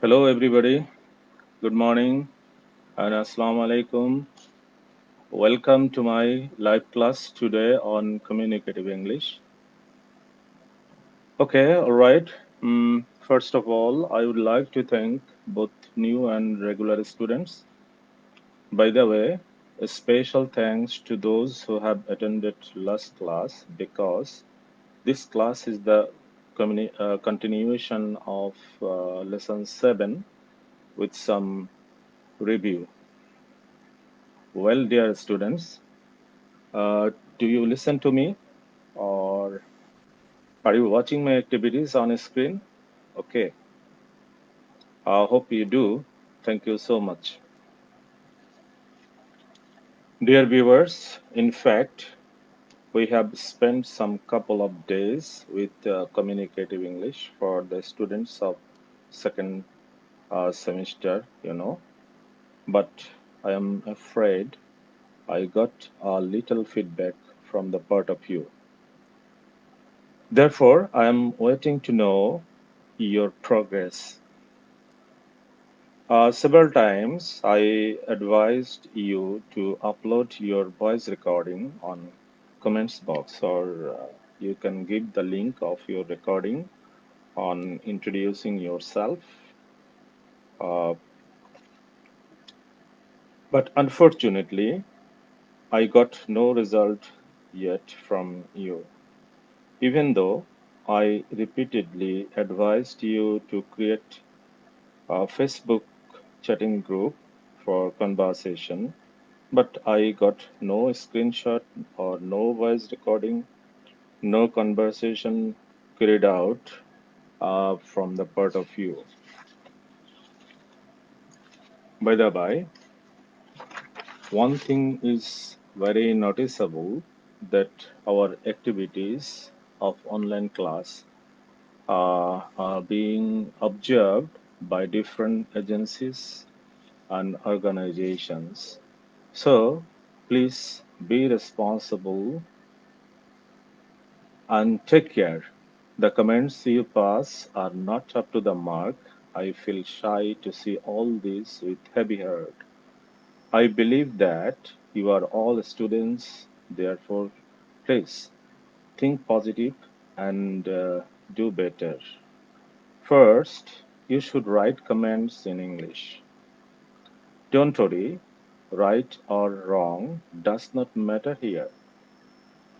Hello, everybody. Good morning and Assalamu alaikum. Welcome to my live class today on Communicative English. Okay, all right. First of all, I would like to thank both new and regular students. By the way, a special thanks to those who have attended last class because this class is the continuation of lesson 7 with some review. Well, dear students, do you listen to me or are you watching my activities on a screen? Okay, I hope you do. Thank you so much. Dear viewers, in fact, we have spent some couple of days with communicative English for the students of second semester, but I am afraid I got a little feedback from the part of you. Therefore, I am waiting to know your progress. Several times I advised you to upload your voice recording on comments box, or you can give the link of your recording on introducing yourself. Uh, but unfortunately, I got no result yet from you, even though I repeatedly advised you to create a Facebook chatting group for conversation. But I got no screenshot or no voice recording, no conversation carried out from the part of you. By the by, one thing is very noticeable that our activities of online class are being observed by different agencies and organizations. So please be responsible and take care. The comments you pass are not up to the mark. I feel shy to see all this with heavy heart. I believe that you are all students, therefore, please think positive and do better. First, you should write comments in English. Don't worry, right or wrong does not matter here.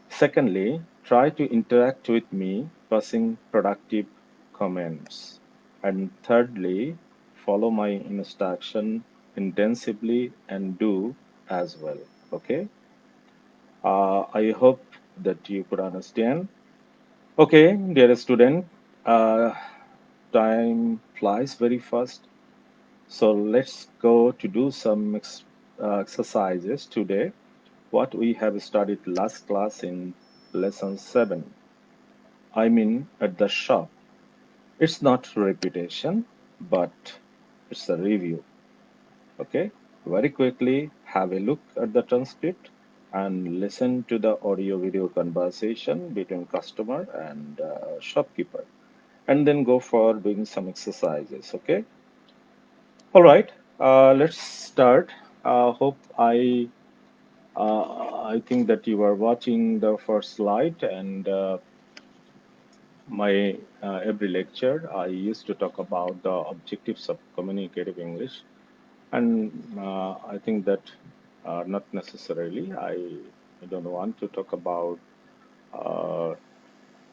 Secondly, try to interact with me, passing productive comments. And thirdly, follow my instruction intensively and do as well. Okay? I hope that you could understand. Okay, dear student, uh, time flies very fast. So let's go to do some exercises today. What we have studied last class in lesson 7. I mean, at the shop. It's not repetition, but it's a review. Okay? Very quickly, have a look at the transcript and listen to the audio video conversation between customer and shopkeeper. And then go for doing some exercises. Okay? All right. Let's start. Hope I think that you are watching the first slide and my every lecture, I used to talk about the objectives of communicative English, and I think that not necessarily. I don't want to talk about uh,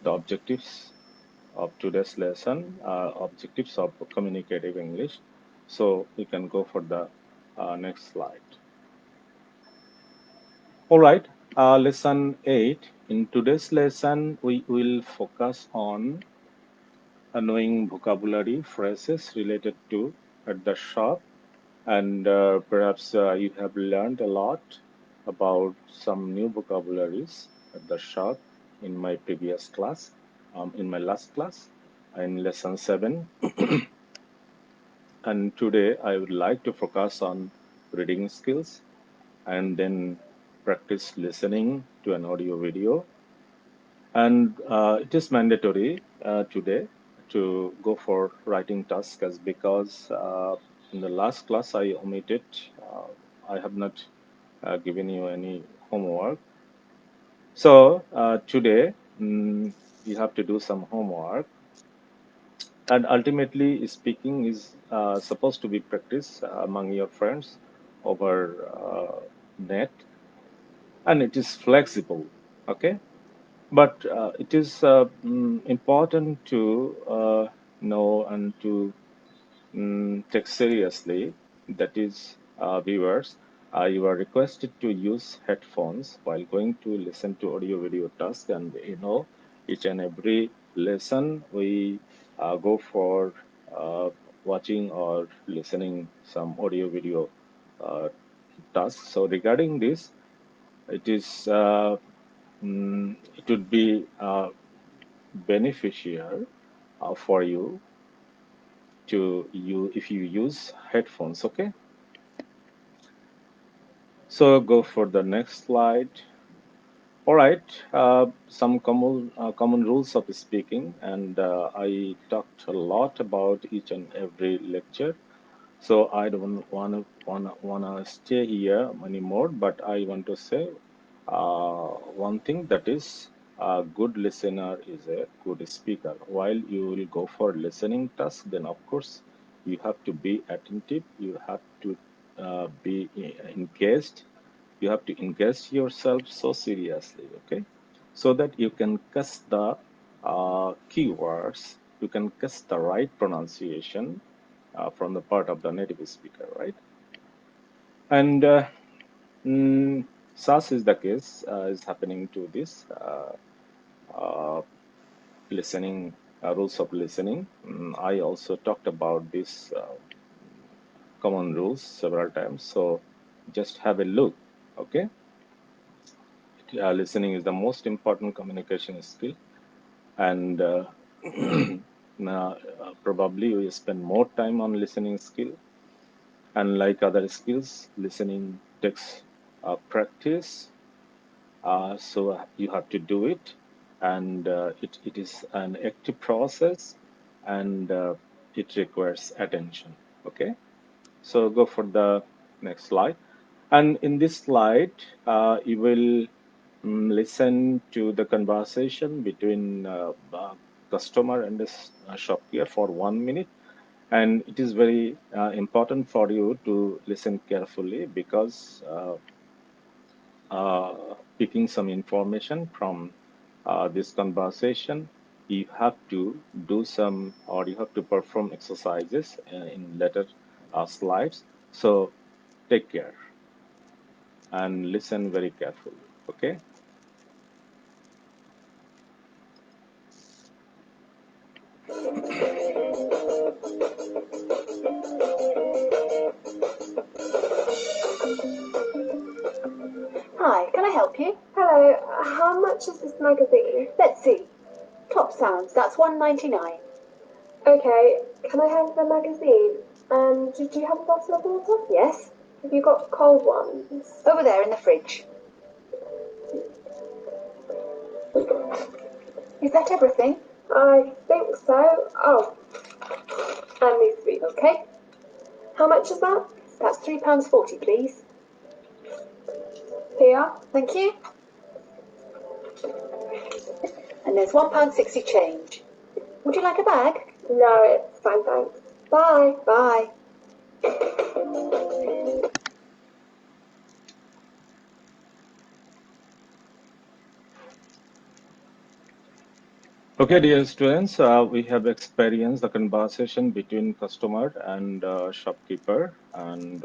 the objectives of today's lesson, objectives of communicative English. So we can go for the next slide. All right, lesson 8. In today's lesson, we will focus on knowing vocabulary phrases related to at the shop, and perhaps you have learned a lot about some new vocabularies at the shop in my previous class, in my last class, in lesson 7. And today I would like to focus on reading skills and then practice listening to an audio video. And it is mandatory today to go for writing tasks as because in the last class I omitted, I have not given you any homework. So today you have to do some homework, and ultimately speaking is supposed to be practiced among your friends over net, and it is flexible. Okay, but it is important to know and to take seriously. That is, viewers, you are requested to use headphones while going to listen to audio video task, and each and every lesson we go for watching or listening some audio video uh, tasks. So regarding this, it is it would be beneficial for you to you if you use headphones. Okay, so go for the next slide. All right, some common rules of speaking, and I talked a lot about each and every lecture. So I don't wanna stay here anymore, but I want to say one thing, that is, a good listener is a good speaker. While you will go for listening task, then of course you have to be attentive. You have to be engaged. You have to engage yourself so seriously, okay, so that you can catch the keywords. You can catch the right pronunciation from the part of the native speaker, right? And SAS is the case is happening to this uh, listening rules of listening. I also talked about this common rules several times, so just have a look. Okay, listening is the most important communication skill, and probably you spend more time on listening skill. And like other skills, listening takes practice. So you have to do it, and it is an active process, and it requires attention. Okay, so go for the next slide. And in this slide, you will listen to the conversation between customer and the shopkeeper for 1 minute. And it is very important for you to listen carefully, because picking some information from this conversation, you have to do some, or you have to perform exercises in later slides. So take care and listen very carefully. Okay. Hi, can I help you? Hello, how much is this magazine? Let's see. Top Sounds, that's 1.99. Okay, can I have the magazine? And do you have a bottle of water? Yes. Have you got cold ones? Over there in the fridge. Is that everything? I think so. Oh, and these three. Okay. How much is that? That's £3.40, please. Here. Thank you. And there's £1.60 change. Would you like a bag? No, it's fine, thanks. Bye. Bye. Okay, dear students, we have experienced the conversation between customer and shopkeeper, and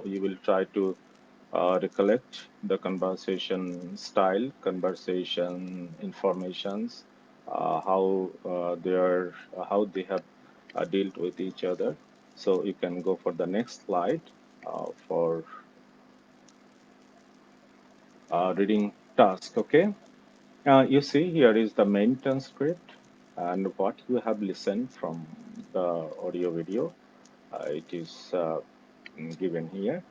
we will try to recollect the conversation style, conversation informations, how they have dealt with each other. So you can go for the next slide for reading task. Okay. You see, here is the main transcript and what you have listened from the audio video. It is given here.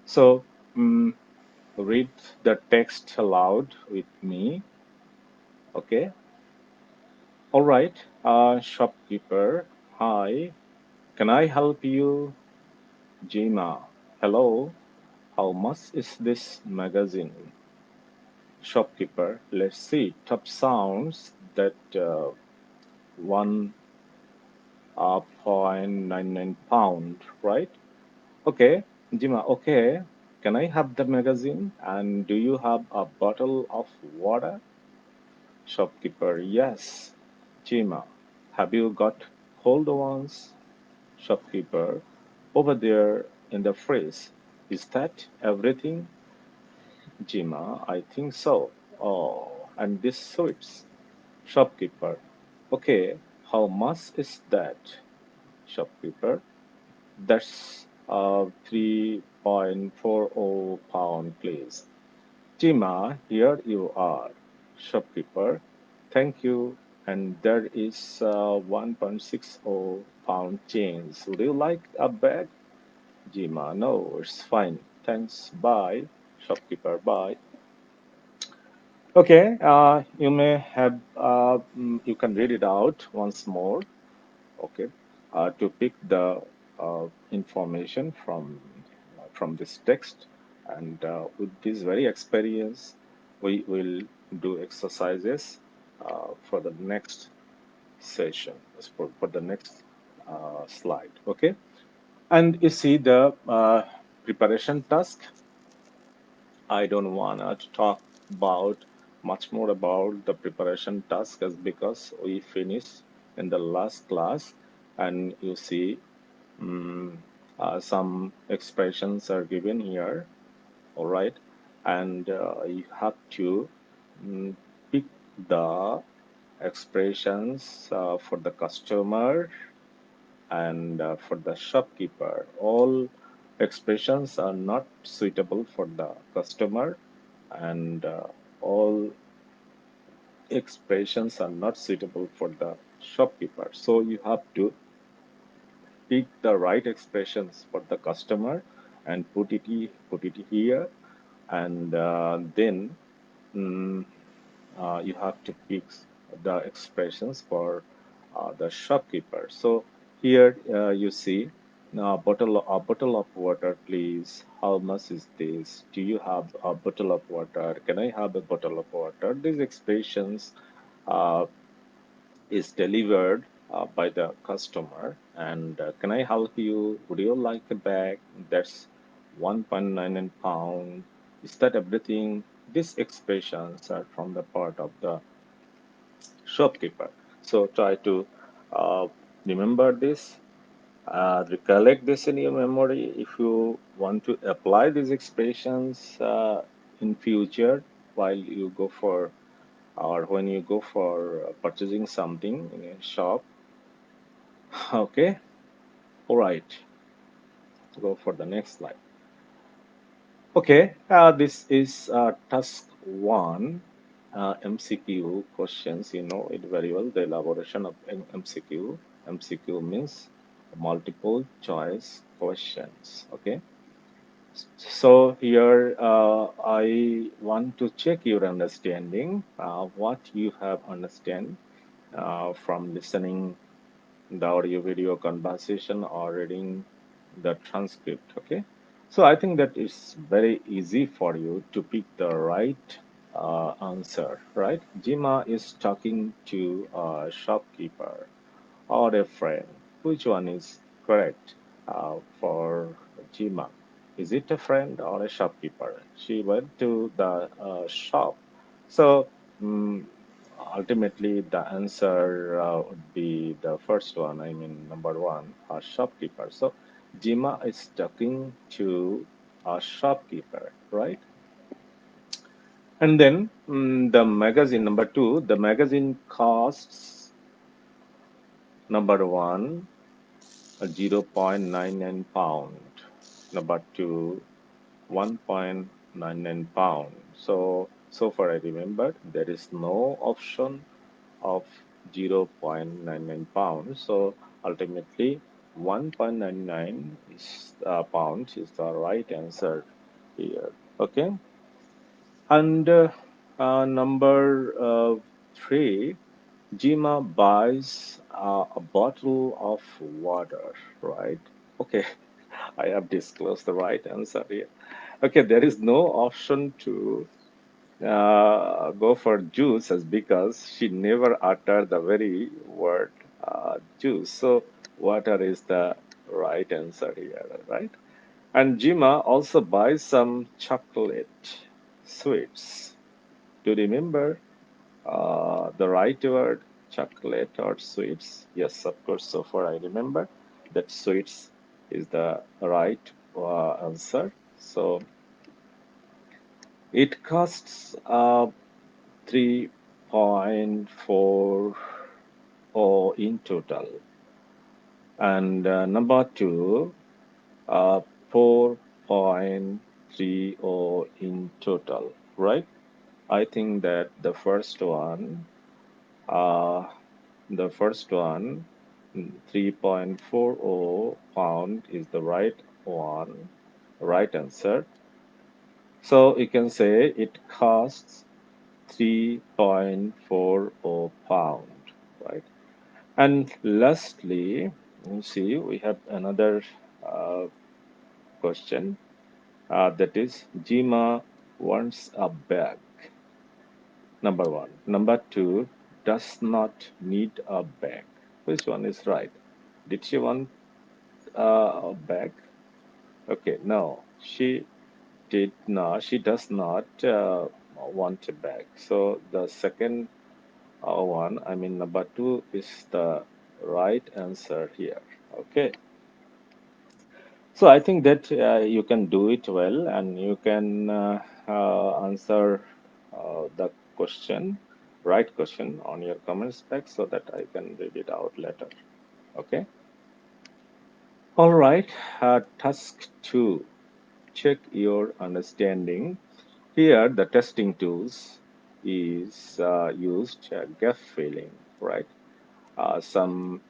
So read the text aloud with me. Okay. All right. Shopkeeper, hi. Can I help you? Jima, hello. How much is this magazine? Shopkeeper, let's see. Top sounds that one £0.99, right? Okay, Jima, okay. Can I have the magazine? And do you have a bottle of water? Shopkeeper, yes. Jima, have you got cold ones? Shopkeeper, over there in the fridge. Is that everything? Jima, I think so. Oh, and these sweets. Shopkeeper, okay, how much is that? Shopkeeper, that's 3.40 pound, please. Jima, here you are. Shopkeeper, thank you. And there is 1.60 pound change. Would you like a bag? Jima, no, it's fine. Thanks. Bye. Shopkeeper, bye. Okay, you may have, you can read it out once more. Okay, to pick the information from this text, and with this very experience, we will do exercises for the next session, for the next slide. Okay, and you see the preparation task. I don't want to talk about much more about the preparation task as because we finished in the last class, and you see some expressions are given here, all right, and you have to mm, pick the expressions for the customer and for the shopkeeper. All expressions are not suitable for the customer, and all expressions are not suitable for the shopkeeper. So you have to pick the right expressions for the customer and put it here, and then mm, you have to pick the expressions for the shopkeeper. So here you see a bottle of water, please. How much is this? Do you have a bottle of water? Can I have a bottle of water? These expressions uh, is delivered by the customer. And can I help you? Would you like a bag? That's 1.99 pound. Is that everything? These expressions are from the part of the shopkeeper. So try to uh, remember this, recollect this in your memory. If you want to apply these expressions in future while you go for or when you go for purchasing something in a shop. Okay, all right, go for the next slide. Okay, this is task one, MCQ questions. You know it very well, the elaboration of MCQ. MCQ means multiple choice questions. Okay, so here I want to check your understanding, what you have understand from listening the audio video conversation or reading the transcript. Okay, so I think that it's very easy for you to pick the right answer, right? Jima is talking to a shopkeeper or a friend. Which one is correct for Jima? Is it a friend or a shopkeeper? She went to the shop. So ultimately, the answer would be the first one. I mean, number one, a shopkeeper. So Jima is talking to a shopkeeper, right? And then the magazine, number two, the magazine costs, number one, 0.99 pound. Number two, 1.99 pound. So far I remember there is no option of 0.99 pounds. So ultimately 1.99 is pounds is the right answer here. Okay. And number three, Jima buys a bottle of water, right? Okay, I have disclosed the right answer here. Okay, there is no option to go for juice as because she never uttered the very word juice. So water is the right answer here, right? And Jima also buys some chocolate sweets. Do you remember the right word, chocolate or sweets? Yes, of course. So far, I remember that sweets is the right answer. So it costs 3.40 in total. And number two, 4.30 in total, right? I think that uh, the first one, 3.40 pound is the right one, right answer. So you can say it costs 3.40 pound, right? And lastly, you see, we have another uh, question that is Jima wants a bag. Number one. Number two, does not need a bag. Which one is right? Did she want a bag? Okay, no, she did not. She does not want a bag. So the second one, I mean, number two is the right answer here. Okay. So I think that you can do it well and you can answer the question, right question on your comment spec so that I can read it out later. Okay. All right. Task two, check your understanding. Here, the testing tools is used gap filling, right? Some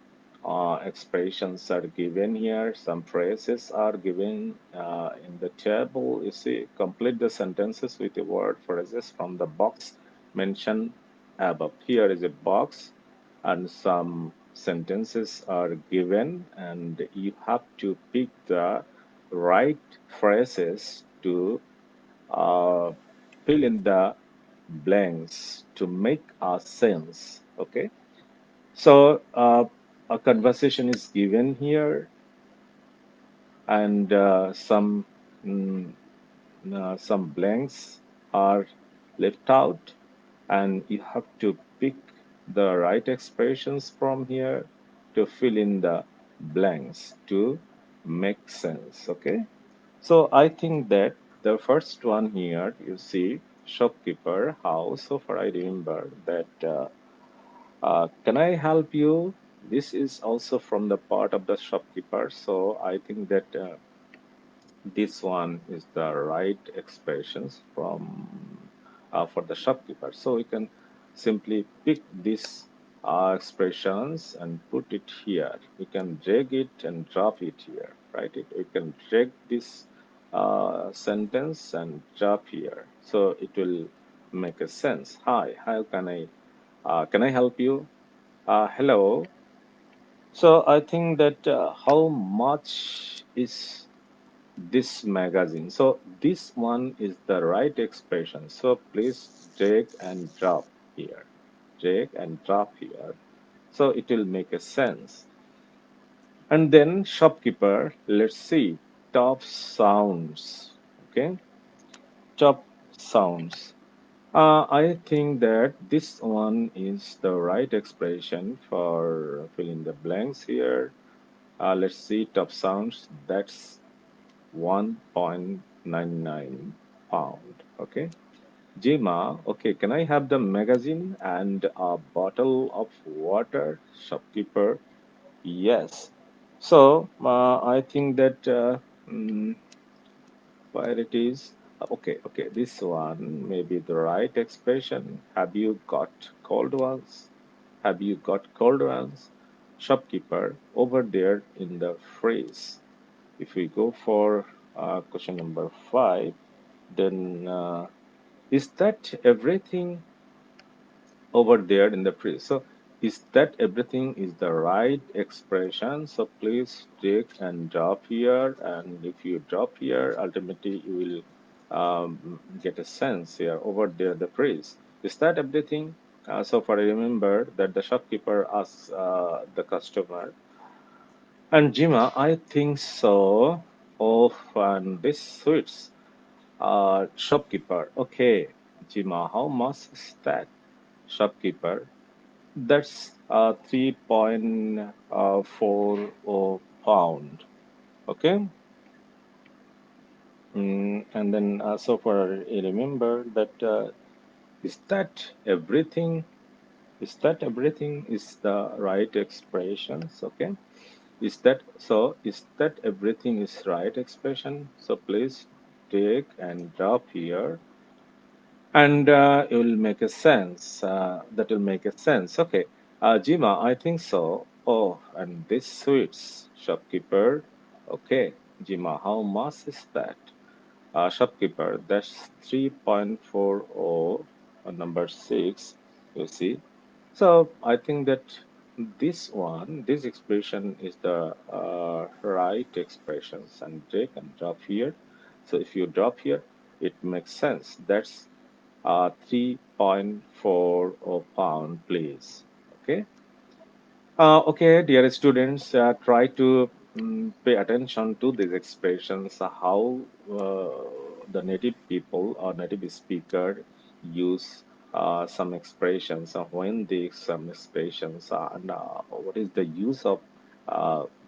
expressions are given here, some phrases are given in the table. You see, complete the sentences with the word phrases from the box mentioned above. Here is a box, and some sentences are given, and you have to pick the right phrases to uh, fill in the blanks to make a sense. Okay, so a conversation is given here, and mm, some blanks are left out, and you have to pick the right expressions from here to fill in the blanks to make sense. Okay, so I think that the first one here, you see, shopkeeper house. So far, I remember that. Can I help you? This is also from the part of the shopkeeper. So I think that this one is the right expressions from for the shopkeeper. So we can simply pick these expressions and put it here. We can drag it and drop it here, right? We can drag this sentence and drop here. So it will make a sense. Hi, how can I help you? Hello. So I think that how much is this magazine? So this one is the right expression. So please drag and drop here. Drag and drop here. So it will make a sense. And then shopkeeper, let's see, top sounds. Okay, top sounds. I think that this one is the right expression for filling the blanks here. Let's see, top sounds. That's 1.99 pound. Okay. Jima, okay, can I have the magazine and a bottle of water? Shopkeeper, yes. So I think that mm, where it is. Okay, okay, this one may be the right expression. Have you got cold ones? Have you got cold ones? Shopkeeper, over there in the fridge. If we go for question number five, then is that everything over there in the fridge? So Is that everything is the right expression? So please take and drop here. And if you drop here, ultimately you will get a sense here over there, the phrase. Is that everything? So far, I remember that the shopkeeper asks the customer, and Jima, I think so. Oh, and this suits. Shopkeeper, okay. Jima, how much is that? Shopkeeper, that's 3.40 pound. Okay. And then so far, I remember that is that everything? Is that everything is the right expressions? Okay. Is that so? Is that everything is right expression? So please take and drop here, and it will make a sense. That will make a sense. Okay, Jima, I think so. Oh, and this sweets shopkeeper. Okay, Jima, how much is that? Shopkeeper, that's 3.40, number six. You see. So I think that this one, this expression is the right expressions, and take and drop here. So if you drop here, it makes sense. That's 3.40 pound, please. Okay. Okay, dear students, try to pay attention to these expressions, how the native people or native speaker use some expressions, when they some expressions, and what is the use of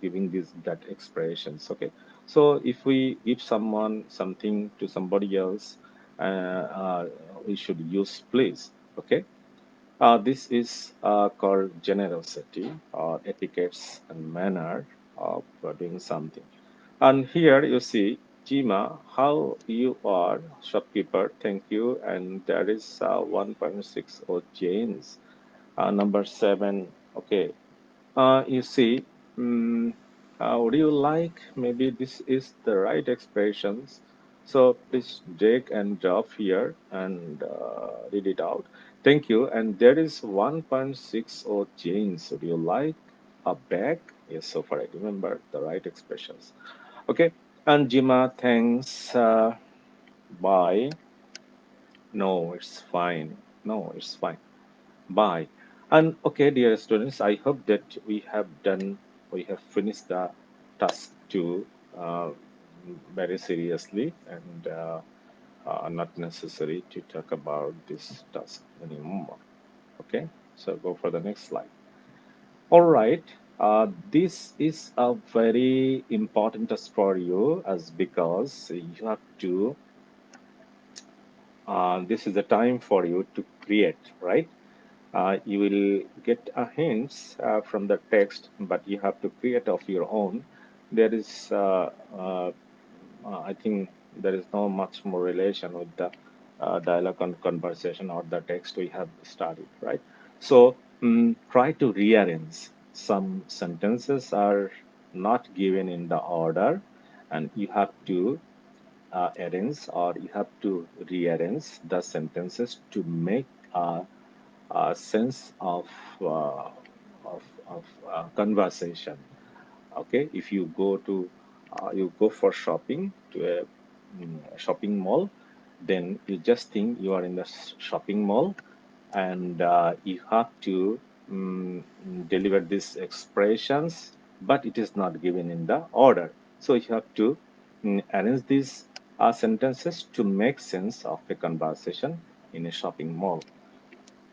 giving these that expressions. Okay, so if we give someone something to somebody else, we should use please. Okay, this is called generosity or etiquettes and manner of doing something. And here you see, Jima, how you are, shopkeeper, thank you. And there is 1.60 James, number seven. Okay, you see, mm, would you like maybe this is the right expressions? So please drag and drop here and read it out. Thank you. And there is 1.60 jeans. Would you like a bag? Yes, so far I remember the right expressions. Okay. And Jima, thanks. Bye. No, it's fine. No, it's fine. Bye. And okay, dear students, I hope that we have finished the task two very seriously, and not necessary to talk about this task anymore. Okay, so go for the next slide. All right, this is a very important task for you, as because you have to. This is the time for you to create, right? You will get a hints from the text, but you have to create of your own. There is, I think, there is no much more relation with the dialogue and conversation or the text we have studied, right? So try to rearrange. Some sentences are not given in the order, and you have to arrange or you have to rearrange the sentences to make sense of conversation. Okay, if you go to you go for shopping to a shopping mall, then you just think you are in the shopping mall, and you have to deliver these expressions, but it is not given in the order. So you have to arrange these sentences to make sense of a conversation in a shopping mall.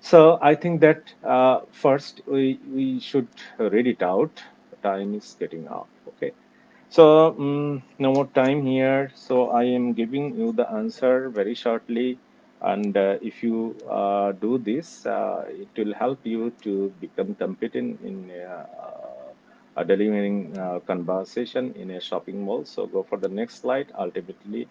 So I think that first we should read it out. Time is getting up. Okay. So no more time here. So I am giving you the answer very shortly. And if you do this, it will help you to become competent in delivering conversation in a shopping mall. So go for the next slide. Ultimately,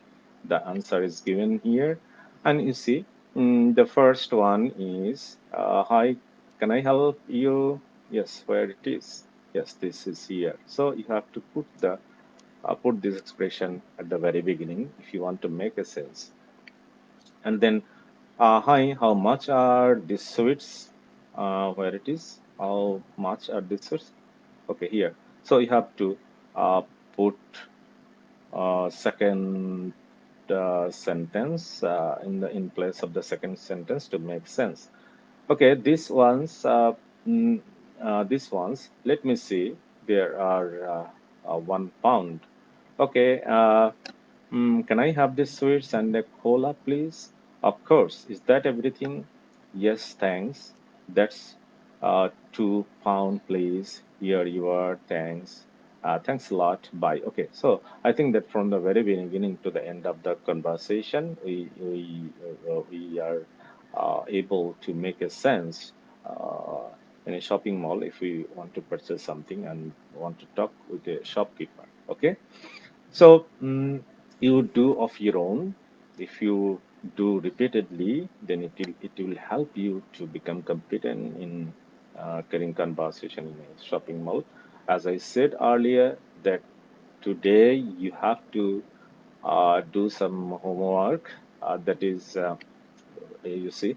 the answer is given here. And you see, the first one is, hi, can I help you? Yes, where it is? Yes, this is here. So you have to put this expression at the very beginning if you want to make a sense. And then, hi, how much are these sweets? Where it is? how much are these words? Okay, here. So you have to put second sentence in place of the second sentence to make sense. Okay, mm, these ones. Let me see. There are 1 pound. Okay. Can I have the sweets and the cola, please? Of course. Is that everything? Yes, thanks. That's 2 pound, please. Here you are. Thanks. Thanks a lot. Bye. Okay. So I think that from the very beginning to the end of the conversation, we are able to make a sense in a shopping mall if we want to purchase something and want to talk with a shopkeeper. Okay. So you do of your own. If you do repeatedly, then it will help you to become competent in carrying conversation in a shopping mall. As I said earlier, that today you have to do some homework. That is, you see,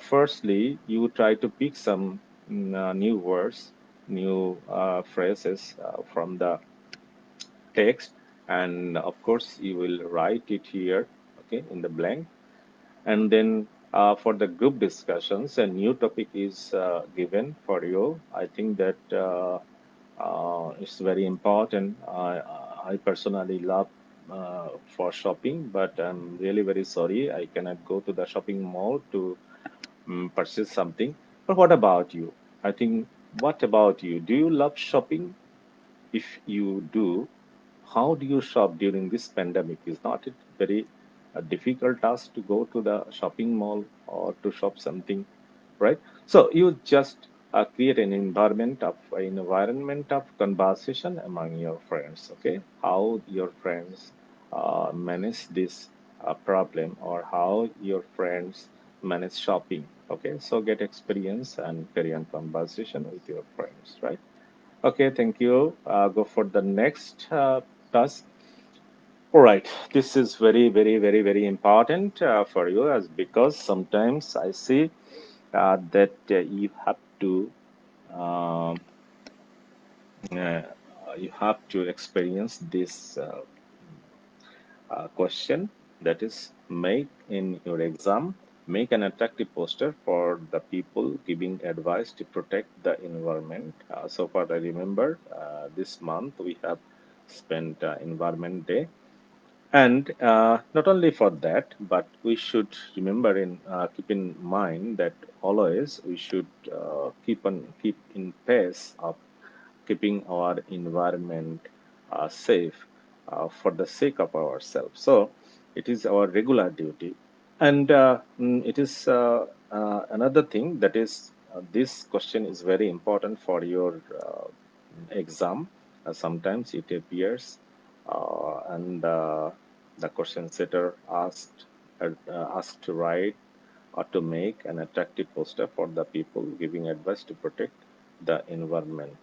firstly, you try to pick some new words, new phrases from the text, and of course you will write it here, okay, in the blank. And then for the group discussions, a new topic is given for you. I think that it's very important. I personally love for shopping, but I'm really very sorry I cannot go to the shopping mall to purchase something. But what about you? I think, what about you? Do you love shopping? If you do, how do you shop during this pandemic? Is not it very difficult task to go to the shopping mall or to shop something, right? So you just create an environment of conversation among your friends. Okay, how your friends manage this problem, or how your friends manage shopping. Okay, so get experience and carry on conversation with your friends, right? Okay, thank you. Go for the next task. All right, this is very, very, very, very important for you, as because sometimes I see that um, uh, you have to experience this question, that is, make in your exam, make an attractive poster for the people giving advice to protect the environment. So far I remember, this month we have spent environment day. And not only for that, but we should remember in keep in mind that always we should keep in pace of keeping our environment safe for the sake of ourselves. So it is our regular duty. And it is another thing, that is, this question is very important for your exam. Sometimes it appears, and the question setter asked to write or to make an attractive poster for the people giving advice to protect the environment.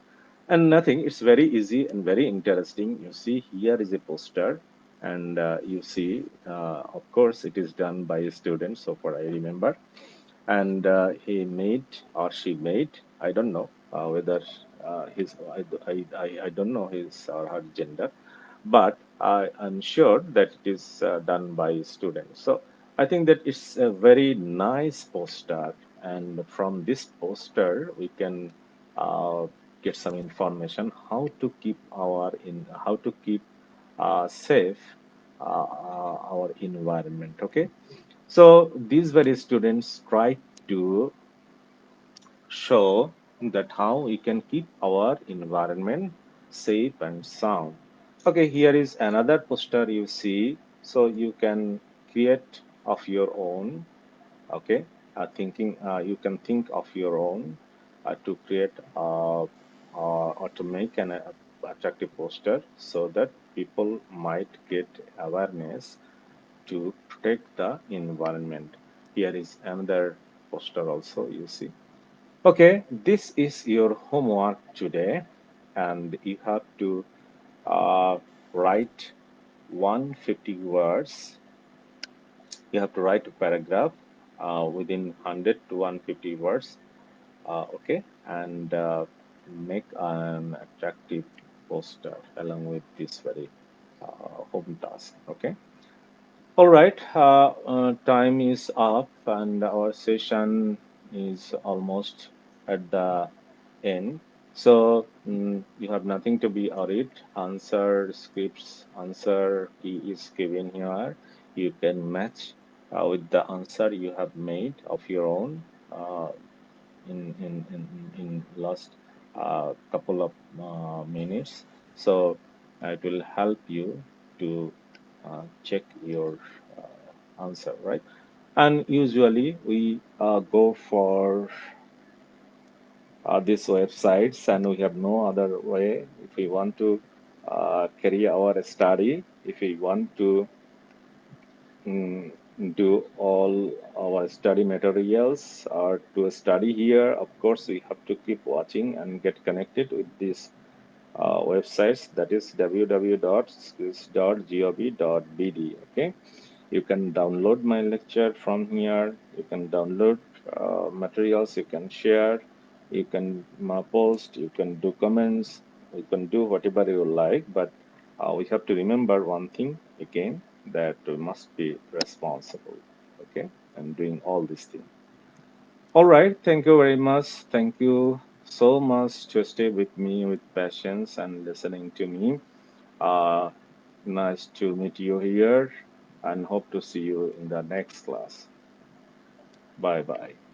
And nothing, it's very easy and very interesting. You see, here is a poster, and you see, of course, it is done by a student, so far I remember. And he made or she made, I don't know whether his, I don't know his or her gender, but I'm sure that it is done by students. So I think that it's a very nice poster, and from this poster we can uh, get some information how to keep safe our environment. Okay, so these very students try to show that how we can keep our environment safe and sound. Okay, here is another poster you see. So you can create of your own. Okay, you can think of your own to create or to make an attractive poster so that people might get awareness to protect the environment. Here is another poster also you see. Okay, this is your homework today, and you have to write 150 words. You have to write a paragraph within 100 to 150 words. Okay, and make an attractive poster along with this very home task. Okay. All right. Time is up, and our session is almost at the end. So you have nothing to be worried. Answer scripts, answer key is given here. You can match with the answer you have made of your own in last couple of minutes. So it will help you to check your answer, right? And usually we go for these websites, and we have no other way. If we want to carry our study, if we want to mm, do all our study materials or to study here, of course, we have to keep watching and get connected with these websites, that is www.skills.gov.bd. Okay, you can download my lecture from here. You can download materials. You can share. You can post. You can do comments. You can do whatever you like. But we have to remember one thing again, that we must be responsible. Okay, and doing all these things. All right. Thank you very much. Thank you so much to stay with me with patience and listening to me. Uh, Nice to meet you here and hope to see you in the next class. Bye bye.